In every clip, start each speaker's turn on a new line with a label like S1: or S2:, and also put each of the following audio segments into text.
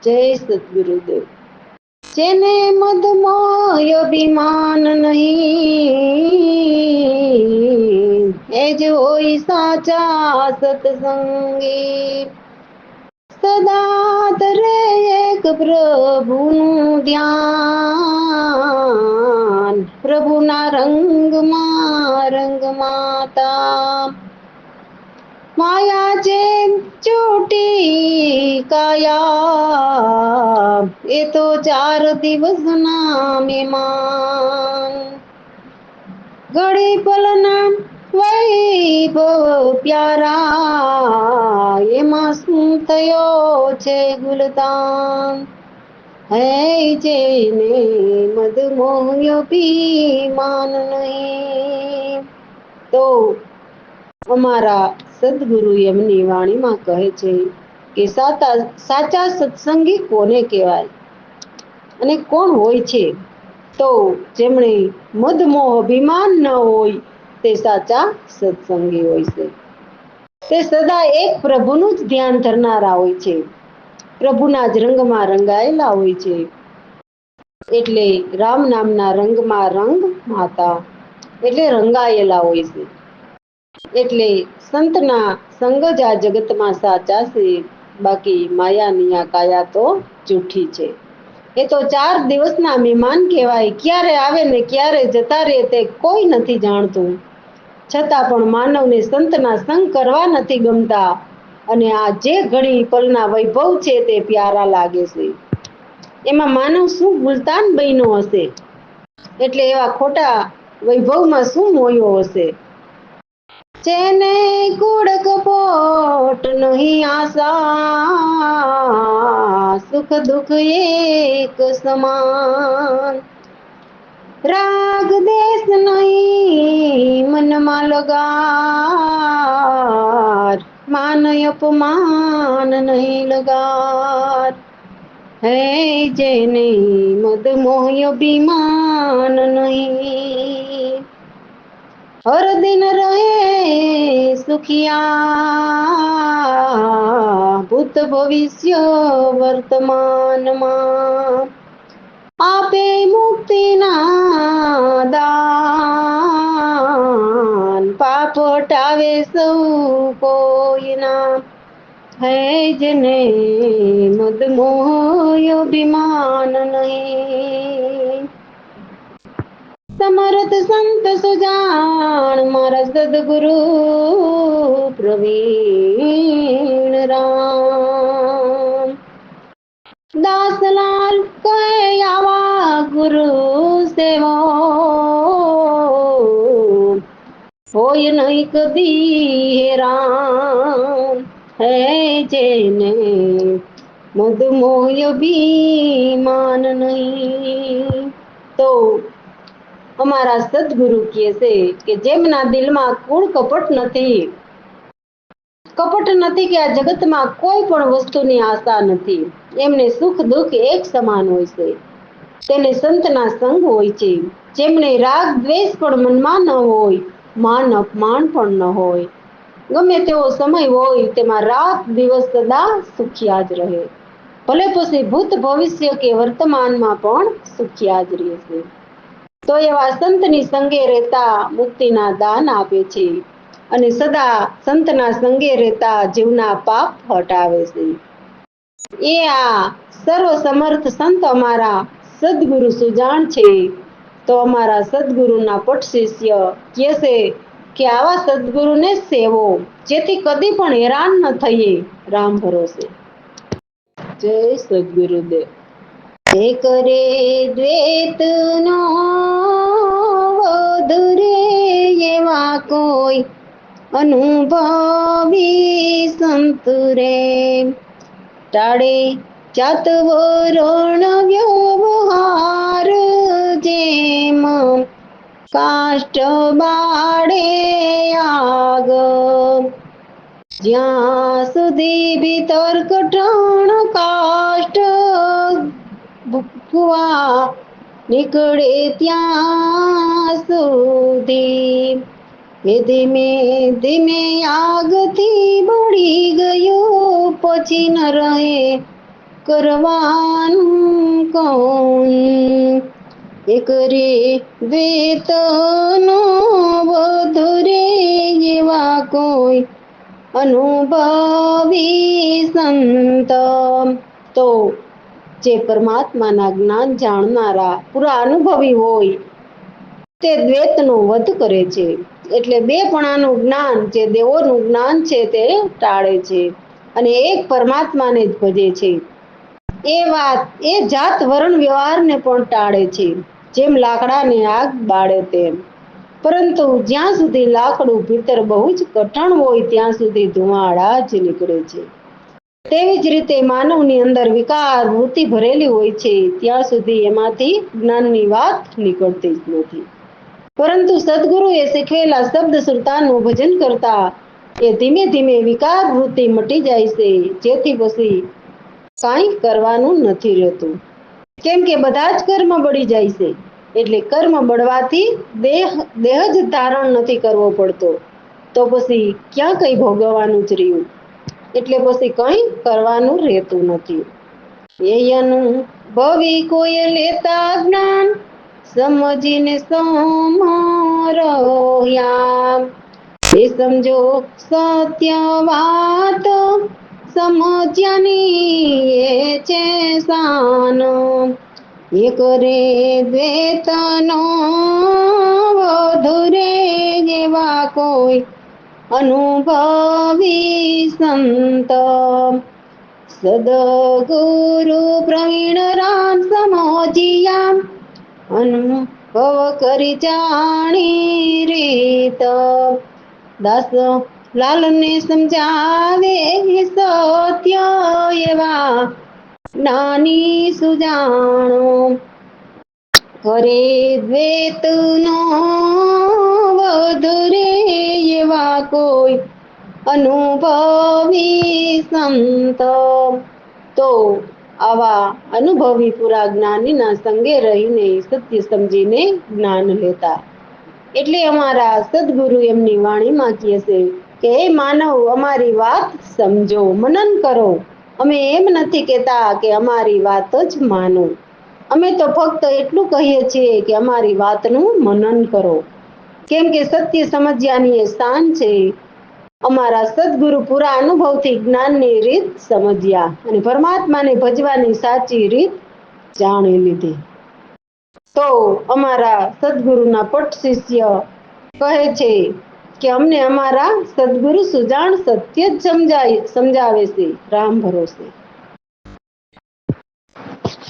S1: જય સદગુરુદેવ. જેને મદમોય અભિમાન નહીં, એ જ હોય સાચા સત્સંગી. સદા તરે એક પ્રભુનું ધ્યાન, પ્રભુના રંગમાં રંગમાતા. માયા છે ચોટી કાયા, એ તો 4 દિવસના મહેમાન. ઘડી પલના વૈભવ પ્યારા, એમાં શું થયો છે ગુલતાન. હે જેને મદમોહ્ય અભિમાન નહીં. તો અમારા સદગુરુ એમની વાણીમાં કહે છે કે સાચા સત્સંગી કોને કહેવાય અને કોણ હોય છે? તો જેમણે મદમોહ અભિમાન ન હોય તે સાચા સત્સંગી હોય છે. તે સદા એક પ્રભુનું જ ધ્યાન ધરનારા હોય છે, પ્રભુના જ રંગમાં રંગાયેલા હોય છે. એટલે રામ નામના રંગમાં રંગ માતા, એટલે રંગાયેલા હોય છે. એટલે સંતના સંગ જ આ જગતમાં સાચા છે, બાકી માયાની આ કાયા તો જૂઠી છે. એ તો 4 દિવસના મહેમાન કહેવાય, ક્યારે આવે ને ક્યારે જતા રહે તે કોઈ નથી જાણતું. છતાં પણ માનવને સંતના સંગ કરવા નથી ગમતા, અને આ જે ઘડી પલના વૈભવ છે તે પ્યારા લાગે છે. એમાં માનવ શું ગુલતાન બન્યો હશે, એટલે એવા ખોટા વૈભવમાં શું મોયો હશે. જેને કુળ કપટ નહીં આશા, સુખ દુઃખ એક સમાન. રાગ દેશ નહીં મનમાં લગાર, માન અપમાન નહીં લગાર. હે જેને મદમોહ અભિમાન નહીં. હર દિન રહે સુખિયા, ભૂત ભવિષ્ય વર્તમાનમાં. આપે મુક્તિના દાન, પાપ હટાવે સૌ કોઈના. હે જેને મદમોહ અભિમાન નહીં. સમર્થ સંત સુજાણ મારા સદગુરુ પ્રવીણ રામ. દાસલાલ કહે આવા ગુરુ સેવો, હોય નહીં કદી હેરાન. હે જેને મદમોહ અભિમાન નહીં. તો અમારા સદગુરુ કહે છે કે જેમના દિલમાં કૂળ કપટ નથી, કપટ નથી કે આ જગતમાં કોઈ પણ વસ્તુની આશા નથી, એમને સુખ દુઃખ એક સમાન હોય છે. તેને સંતના સંગ હોય છે. જેમને રાગ દ્વેષ પણ મનમાં ન હોય, માન અપમાન પણ ન હોય, ગમે તેવો સમય હોય તેમાં રાત દિવસ સદા સુખિયા જ રહે. ભલે પછી ભૂત ભવિષ્ય કે વર્તમાનમાં પણ સુખિયા જ રહેશે. તો એવા સંતની સંગે રહેતા મુક્તિના દાન આપે છે, અને સદા સંતના સંગે રહેતા જીવના પાપ હટાવે છે. એ આ સર્વ સમર્થ સંત અમારા સદગુરુ સુજાણ છે. તો અમારા સદગુરુના પટ શિષ્ય કહે છે કે આવા સદગુરુને સેવો, જેથી કદી પણ હેરાન ન થઈએ રામ ભરોસે. જય સદગુરુદેવ. હે કરે દ્વૈતનો વધુ રે, એવા કોઈ અનુભવી સંત રે. ટાળે જાત વરણ વ્યવહાર, જેમ કાષ્ટ બાળે આગ. જ્યાં સુધી ભીતર કઠણ કાષ્ટ ભૂકવા નીકળે ત્યાં સુધી, એ ધીમે ધીમે આગથી બળી ગયું પછી ન રહે કરવાનું કોણ? એક રે દ્વૈતનો વધુ રે એવા કોઈ અનુભવી સંત. તો જે પરમાત્માના જ્ઞાન જાણનારા પૂરા અનુભવી હોય તે દ્વૈતનો વધ કરે છે. એટલે બેપણાનું જ્ઞાન, જે દેવોનું જ્ઞાન છે તે ટાળે છે અને એક પરમાત્માને જ ભજે છે. એ જાત વરણ વ્યવહારને પણ ટાળે છે, જેમ લાકડાને આગ બાળે તેમ. પરંતુ જ્યાં સુધી લાકડું ભીતર બહુ જ કઠણ હોય ત્યાં સુધી ધુમાડા જ નીકળે છે. તેવી જ રીતે માનવની અંદર વિકાર વૃત્તિ ભરેલી હોય છે ત્યાં સુધી એમાંથી જ્ઞાનની વાત નીકળતી જ નથી. પરંતુ સદગુરુએ શીખવેલા શબ્દ સુરતાનું ભજન કરતા એ ધીમે ધીમે વિકાર વૃત્તિ મટી જાય છે, જેથી પછી કાંઈ કરવાનું નથી રહેતું. કેમ કે બધા જ કર્મ બળી જાય છે. એટલે કર્મ બળવાથી દેહ જ ધારણ નથી કરવો પડતો, તો પછી ક્યાં કઈ ભોગવવાનું જ રહ્યું. એટલે પછી કઈ કરવાનું રહેતું નથી. એ અનુભવી કોઈ લેતા જ્ઞાન, સમજીને સમરોયા. એ સમજો સત્ય વાત, સમજ્યાની એ છે શાન. એક રે દ્વૈતનો વધુ રે એવા કોઈ અનુભવી સંત. સદગુરુ પ્રવીણ રામ સમોજિયા, અનુભવ કરી જાણી રીત. દાસ લાલને સમજાવે સત્ય એવા જ્ઞાની સુજાણો. હરે દ્વૈતનો વધુ રે એવા કોઈ અનુભવી સંત. તો આવા અનુભવી પુરા જ્ઞાનીના સંગે રહીને સત્ય સમજીને જ્ઞાન લેતા. એટલે અમારા સદગુરુ એમની વાણીમાં કહે છે કે હે માનવ, અમારી વાત સમજો, મનન કરો. અમે એમ નથી કહેતા કે અમારી વાત જ માનો. અમે તો ફક્ત એટલું કહીએ છીએ કે અમારી વાતનું મનન કરો. કેમ કે સત્ય સમજ્યાની એ સ્થાન છે. અમારા સદગુરુ પૂરા અનુભવથી જ્ઞાનની રીત સમજ્યા અને પરમાત્માને ભજવાની સાચી રીત જાણી લીધી. તો અમારા સદગુરુના પટ શિષ્ય કહે છે કે અમને અમારા સદગુરુ સુજાણ સત્ય જ સમજાવે છે, રામ ભરોસે.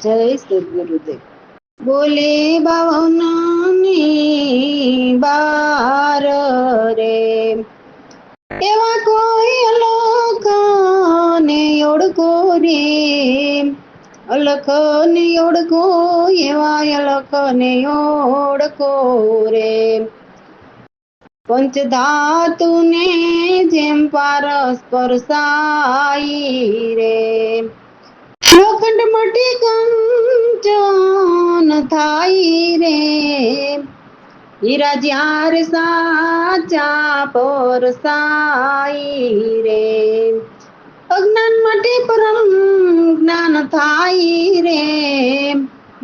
S1: જય સદગુરુદેવ. બોલે બાવનાની બાર રે, એવા કોઈ અલખને ઓળખો રે. અલખને ઓળખો, એવા અલખને ઓળખો રે. પંચધાતુને જેમ પરસ્પર સાઈ રે. લોખંડ મટી કંચન થાય રે. હીરા જ્યારે સાચા પરસાઈ રે. અજ્ઞાન માટે પરમ જ્ઞાન થાય રે.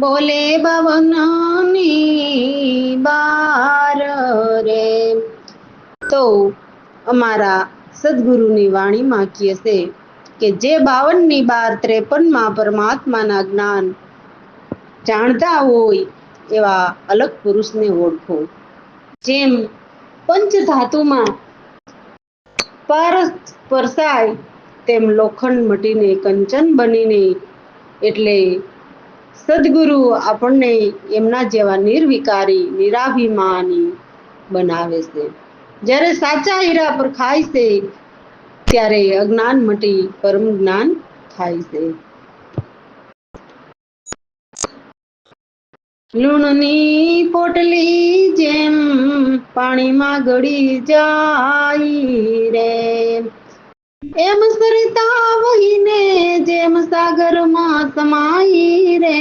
S1: બોલે બાવનની બાર રે. તો અમારા સદગુરુની વાણીમાં કહે છે કે જે 52ની બાર 53માં પરમાત્માના જ્ઞાન જાણતા હોય એવા અલગ પુરુષને ઓળખો. જેમ પંચધાતુમાં પારસ પરસાય તેમ લોખંડ મટીને કંચન બનીને, એટલે સદગુરુ આપણને એમના જેવા નિર્વિકારી નિરાભિમાની બનાવે છે. જ્યારે સાચા હીરા પર ખાય છે ત્યારે અજ્ઞાન મટી પરમ જ્ઞાન થાય છે. લૂણની પોટલી જેમ પાણીમાં ગળી જાય રે, એમ સરિતા વહીને જેમ સાગરમાં સમાઈ રે.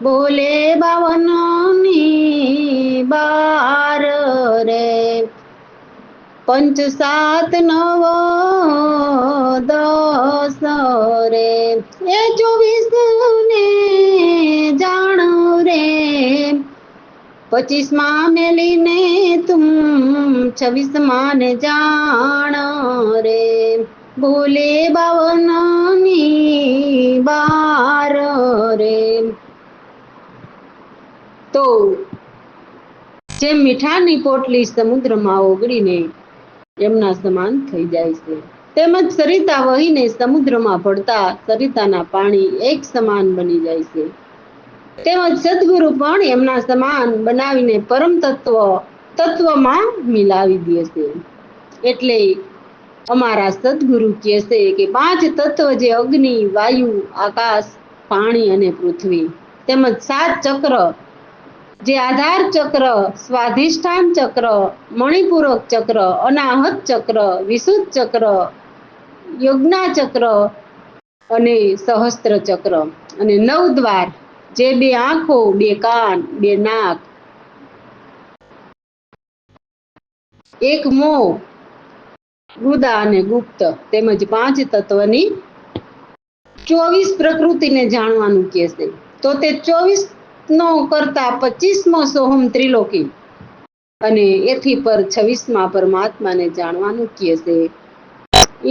S1: બોલે બાવનની બાર રે. पंच सात नव 10 रे, ए 24 ने जान रे, 25 मेली ने तुम 26 ने जान रे, बोले 52 बार रे। तो જેમ મીઠાની પોટલી સમુદ્રમાં ઓગળીને એમના સમાન થઈ જાય છે, તેમજ સરિતા વહીને સમુદ્રમાં ભળતા સરિતાના પાણી એક સમાન બની જાય છે, તેમજ સદગુરુ પણ એમના સમાન બનાવીને પરમ તત્વમાં મિલાવી દે છે. એટલે અમારા સદગુરુ કહે છે કે 5 તત્વ જે અગ્નિ, વાયુ, આકાશ, પાણી અને પૃથ્વી, તેમજ 7 ચક્ર જે આધાર ચક્ર, સ્વાધિષ્ઠાન ચક્ર, મણિપૂરક ચક્ર, અનાહત ચક્ર, વિશુદ્ધ ચક્ર, યજ્ઞા ચક્ર અને સહસ્ત્ર ચક્ર અને 9 દ્વાર, જે 2 આંખો, 2 કાન, 2 નાક, 1 મોં, ગુદા અને ગુપ્ત, તેમજ 5 તત્વની 24 પ્રકૃતિને જાણવાનું કહે છે. તો તે 24 નો કરતા 25મો સોહમ ત્રિલોકી અને એથી પર 26મા પરમાત્માને જાણવાનું કહે છે.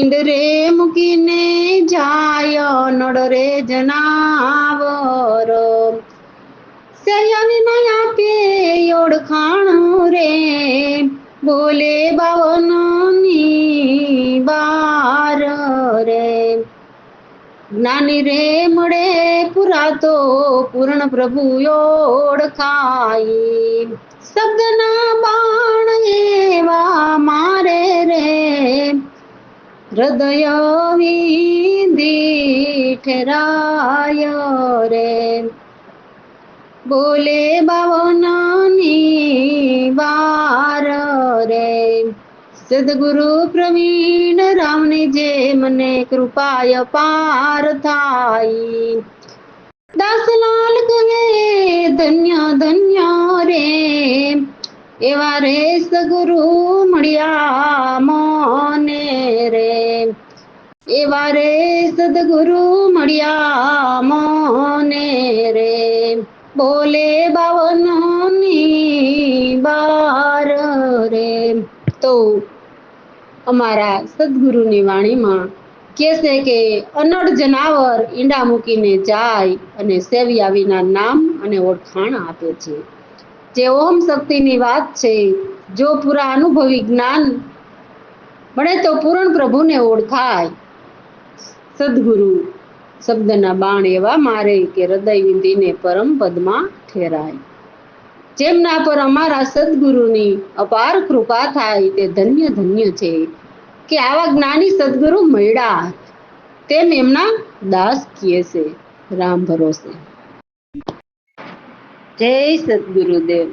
S1: ઇન્દ્રે મૂકીને જાય નળ રે જનાવર, સૈયા વિના આપે ઓળખાણ રે, બોલે 52 બાર રે. જ્ઞાની રે મળે પુરા તો પૂર્ણ પ્રભુ ઓળખાય, શબ્દના બાણ એવા મારે રે, હૃદય વિંધી ઠેરાય રે, બોલે 52 બાર રે. સદગુરુ પ્રવીણ રામની જે મને કૃપાય પાર થાય, દાસલાલ કહે ધન્ય ધન્ય રે, એવા રે સદગુરુ મળ્યા મને રે, એવા રે સદગુરુ મળ્યા મને રે, બોલે 52 બાર રે. તો અમારા સદગુરુની વાણીમાં કહે છે કે અનડ જનાવર ઈંડા મૂકીને જાય અને સેવ્યા વિના નામ અને ઓળખાણ આપે છે. જે ઓમ શક્તિની વાત છે, જો પૂરા અનુભવી જ્ઞાન મળે તો પૂર્ણ પ્રભુને ઓળખાય. સદગુરુ શબ્દના બાણ એવા મારે કે હૃદય વિંધીને પરમ પદમાં ઠેરાય. જેમના પર અમારા સદગુરુની અપાર કૃપા થાય તે ધન્ય ધન્ય છે કે આવા જ્ઞાની સદગુરુ મળ્યા, તેમ એમના દાસ કહે છે. રામ ભરોસે. જય સદગુરુદેવ.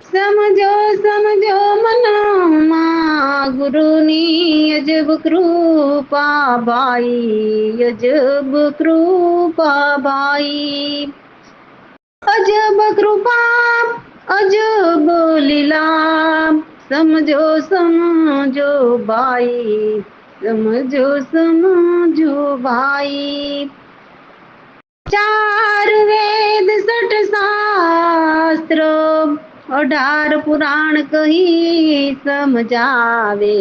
S1: સમજો સમજો મનમાં ગુરુની અજબ કૃપા ભાઈ, અજબ કૃપા ભાઈ, અજબ કૃપા અજબ લીલા, સમજો સમજો ભાઈ, સમજો સમજો ભાઈ. 4 વેદ 6 શાસ્ત્ર 18 પુરાણ કહી સમજાવે,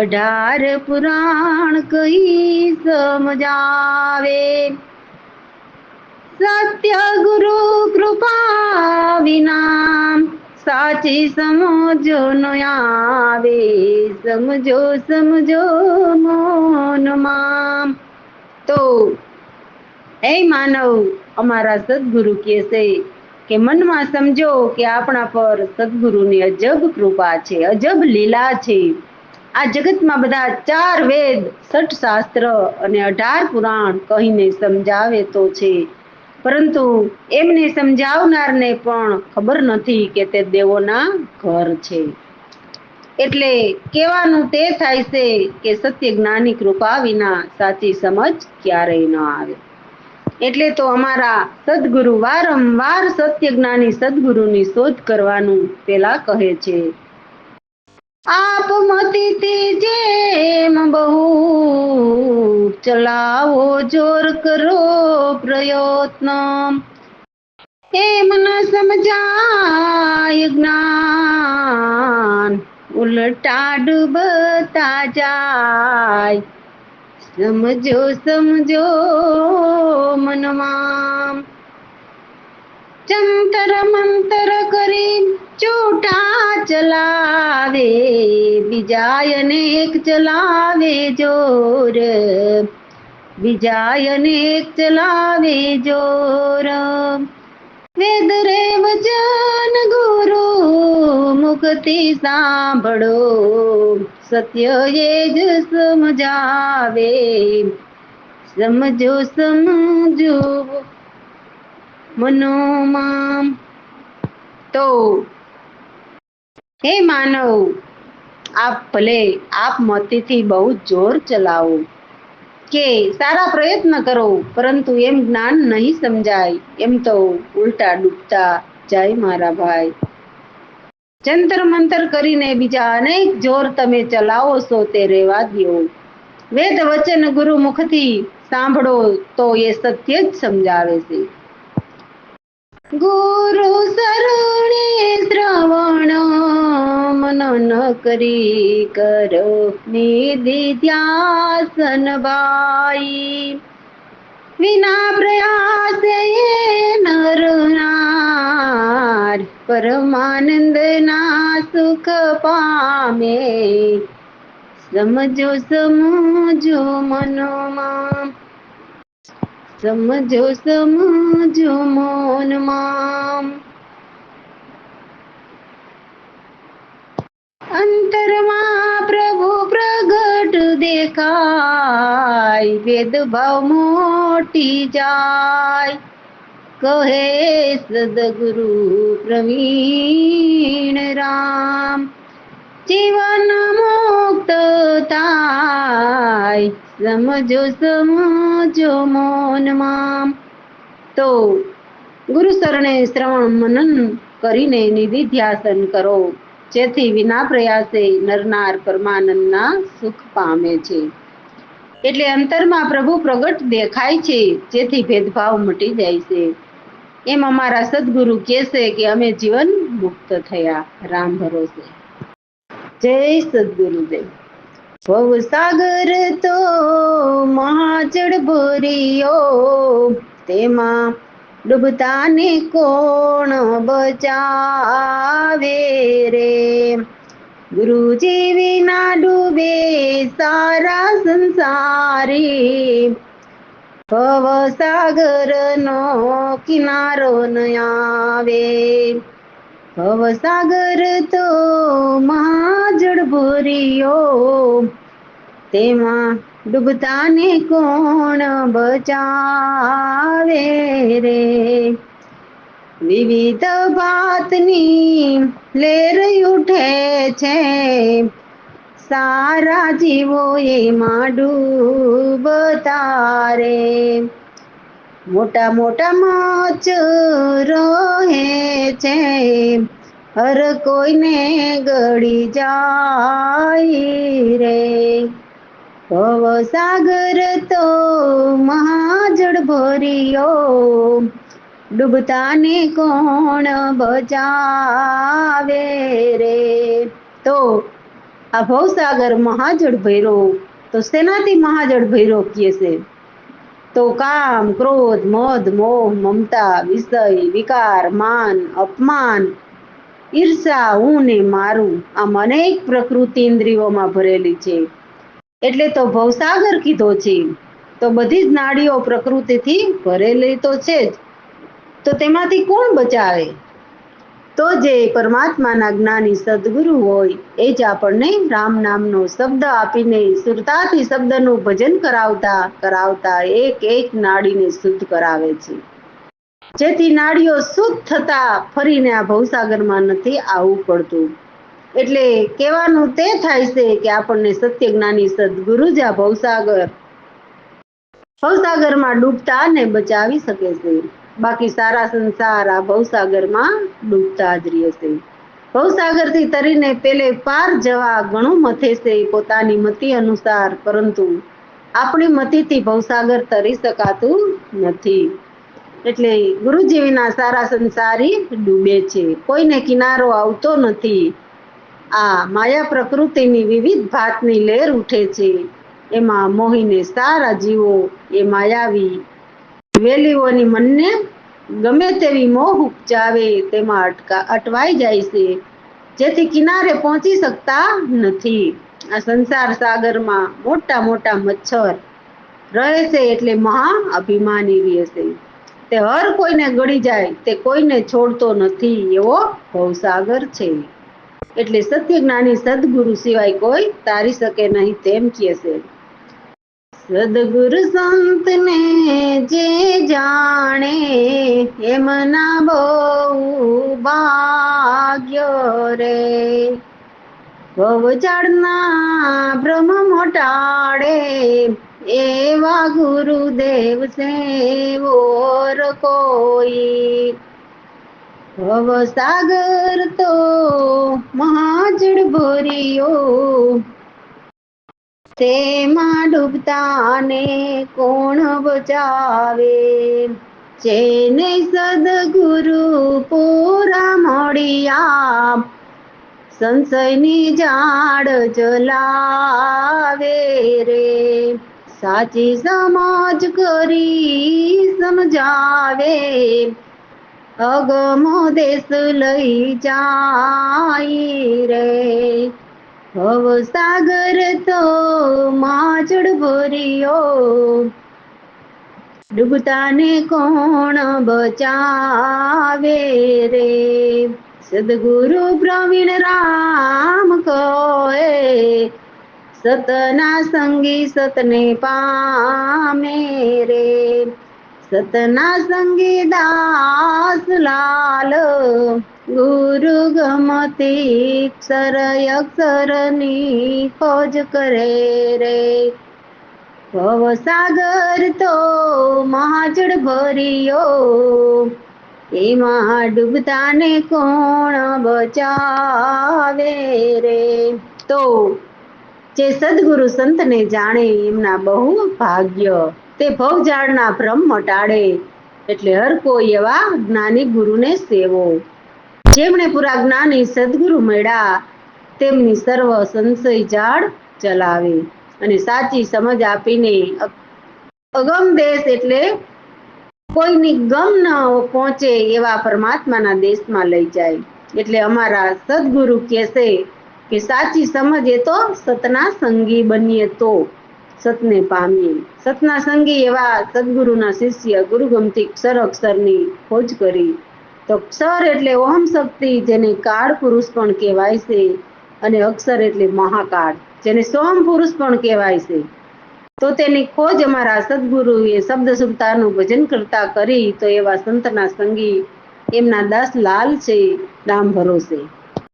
S1: 18 પુરાણ કહી સમજાવે, સત્ય ગુરુ કૃપા વિના સાચી સમજો ન આવે, સમજો સમજો મોનમાં. તો હે માનવ, અમારા સદગુરુ કહે છે કે મનમાં સમજો કે આપણા પર સદગુરુની અજબ કૃપા છે, અજબ લીલા છે. આ જગતમાં બધા 4 વેદ 6 શાસ્ત્ર અને 18 પુરાણ કહીને સમજાવે તો છે, પરંતુ એમને સમજાવનારને પણ ખબર નથી કે તે દેવોના ઘર છે. એટલે કહેવાનું તે થાય છે કે સત્ય જ્ઞાની કૃપા વિના સાચી સમજ ક્યારેય ન આવે. એટલે તો અમારા સદગુરુ વારંવાર સત્ય જ્ઞાની સદગુરુની શોધ કરવાનું પેલા કહે છે. આપ મતીથી જેમ બહુ ચલાવો જોર કરો પ્રયત્ન એમ ન સમજાય જ્ઞાન ઉલટા ડૂબતા જાય સમજો સમજો મનમાં જંતર મંતર કરી ચૂટા ચલાવે બીજાય અનેક ચલાવે જોર બીજાય અનેક ચલાવે જોર વેદ રે વચન ગુરુ મુખથી સાંભળો સત્ય એ જ સમજાવે સમજો સમજો મનોમાં તો હે માનવ આપ ભલે આપ મતીથી બહુ જોર ચલાવો કે સારા પ્રયત્ન કરો પરંતુ એમ જ્ઞાન નહીં સમજાય એમ તો ઉલટા ડૂબતા જાય મારા ભાઈ જંતર મંતર કરીને બીજા અનેક જોર તમે ચલાવો છો તે રેવા દ્યો વેદ વચન ગુરુ મુખથી સાંભળો તો એ સત્ય જ સમજાવે છે ગુરુ શરણે શ્રવણ મનન કરી કરો નિધિધ્યાસન બાઈ વિના પ્રયાસે નર નાર પરમાનંદ ના સુખ પામે સમજો સમજો મનમાં સમજો સમજો મનમાં અંતરમાં પ્રભુ પ્રગટ દેખાય ભેદભાવ મોટી જાય કહે સદગુરુ પ્રવીણ રામ જીવન મુક્ત થાય સમજો સમજો મનમાં તો ગુરુ શરણે શ્રવણ મનન કરીને નિધિ ધ્યાસન કરો જેથી વિના પ્રયાસે નરનાર પરમાનંદના સુખ પામે છે એટલે અંતરમાં પ્રભુ પ્રગટ દેખાય છે જેથી ભેદભાવ મટી જાય છે એમ અમારા સદગુરુ કહે છે કે અમે જીવન મુક્ત થયા રામ ભરોસે જય સદગુરુદેવ ભવસાગર તો મહાજળ ભર્યો તેમાં ડૂબતાને કોણ બચાવે રે ગુરુજી વિના ડૂબે સારા સંસારી ભવસાગરનો કિનારો ન આવે ભવસાગર તો મહાજળ ભર્યો તેમાં ડૂબતાને કોણ બચાવે રે વિવિધ ભાતની લેર ઉઠે છે સારા જીવો એમાં ડૂબતા રે મોટા મોટા મોચ રહે છે હર કોઈને ગળી જાય રે ભવસાગર તો મહાજળ ભર્યો ડૂબતાને કોણ બચાવે રે તો આ ભવસાગર મહાજળ ભર્યો તો શેનાથી મહાજળ ભર્યો કહે છે તો કામ ક્રોધ મદ મોહ મમતા વિષય વિકાર માન અપમાન ઈર્ષા હું ને મારું આમ અનેક પ્રકૃતિ ઇન્દ્રિયોમાં ભરેલી છે એટલે તો ભવસાગર કીધો છે તો બધી જ નાડીઓ પ્રકૃતિથી ભરેલી તો છે જ તો તેમાંથી કોણ બચાવે તો જે પરમાત્માના જ્ઞાની સદગુરુ હોય એ જ આપણને રામ નામનો શબ્દ આપીને સુરતાથી શબ્દનું ભજન કરાવતા કરાવતા એક એક નાડીને શુદ્ધ કરાવે છે જેથી નાડીઓ શુદ્ધ થતા ફરીને આ ભવસાગરમાં નથી આવવું પડતું એટલે કહેવાનું તે થાય છે કે આપણને સત્ય જ્ઞાની સદગુરુ જ આ ભવસાગરમાં ડૂબતા ને બચાવી શકે છે બાકી સારા સંસાર આ ભવસાગરમાં ડૂબતા જ રહેશે ભવસાગરથી તરીને પેલે પાર જવા ઘણું મથે છે પોતાની મતિ અનુસાર, પરંતુ આપણી મતિથી ભવસાગર તરી શકાતું નથી. એટલે ગુરુજી વિના સારા સંસારી ડૂબે છે, કોઈને કિનારો આવતો નથી. આ માયા પ્રકૃતિની વિવિધ ભાતની લહેર ઉઠે છે, એમાં મોહીને સારા જીવો એ માયાવી વેલીઓની મનને ગમે તેવી મોહ ઉપજાવે તેમાં અટવાઈ જાય છે, જેથી કિનારે પહોંચી શકતા નથી. આ સંસાર સાગરમાં મોટા મોટા મચ્છર રહે છે, એટલે મહા અભિમાની રહેશે. તે હર કોઈને ગળી જાય, તે કોઈને છોડતો નથી, એવો ભવસાગર છે. એટલે સત્ય જ્ઞાની સદગુરુ સિવાય કોઈ તારી શકે નહીં, તેમ કહે છે. સદગુરુ સંતને જે જાણે એમના બહુ ભાગ્ય રે, ભવજળના ભ્રમ મોટાડે એવા ગુરુદેવ છે ઓર કોઈ. ભવસાગર તો મહાજળ ભર્યો, તેમાં ડૂબતાને કોણ બચાવે. જેને સદગુરુ પૂરા મળ્યા, સંશયની જાળ જલાવે રે. સાચી સમજ કરી સમજાવે, અગમો દેશ લઈ જાય રે. ભવસાગર તો માજડ ભર્યો, ડૂબતાને કોણ બચાવે રે. સદગુરુ પ્રવીણ રામ કહે, સતના સંગી સતને પામે રે. સતના સંગી દાસ લાલ, ગુરુ ગમતી અક્ષર અક્ષરની ખોજ કરે રે. ભવસાગર તો મહાજળ ભર્યો, એમાં ડૂબતાને કોણ બચાવે રે. તો જે સદગુરુ સંતને જાણે એમના બહુ ભાગ્ય, તે ભવજાળના ભ્રમ મટાડે. એટલે હર કોઈ એવા જ્ઞાની ગુરુને સેવો. જેમણે પૂરા જ્ઞાની સદગુરુ મળ્યા, તેમની સર્વ સંશય જાળ ચલાવે અને સાચી સમજ આપીને અગમ દેશ એટલે કોઈની ગમ ન પહોંચે એવા પરમાત્માના દેશમાં લઈ જાય. એટલે અમારા સદગુરુ કહેશે કે સાચી સમજ એ તો સતના સંગી બનીએ તો સતને પામીએ. સતના સંગી એવા સદગુરુના શિષ્ય ગુરુ ગમતી અક્ષર અક્ષરની ખોજ કરી. તો અક્ષર એટલે ઓમ શક્તિ, જેને કાળ પુરુષ પણ કહેવાય છે, અને અક્ષર એટલે મહાકાળ, જેને સોમ પુરુષ પણ કહેવાય છે. તો તેની ખોજ અમારા સદગુરુએ શબ્દ સુરતાનું ભજન કરતા કરી. તો એવા સંતના સંગી એમના દાસ લાલ છે, રામ ભરોસે.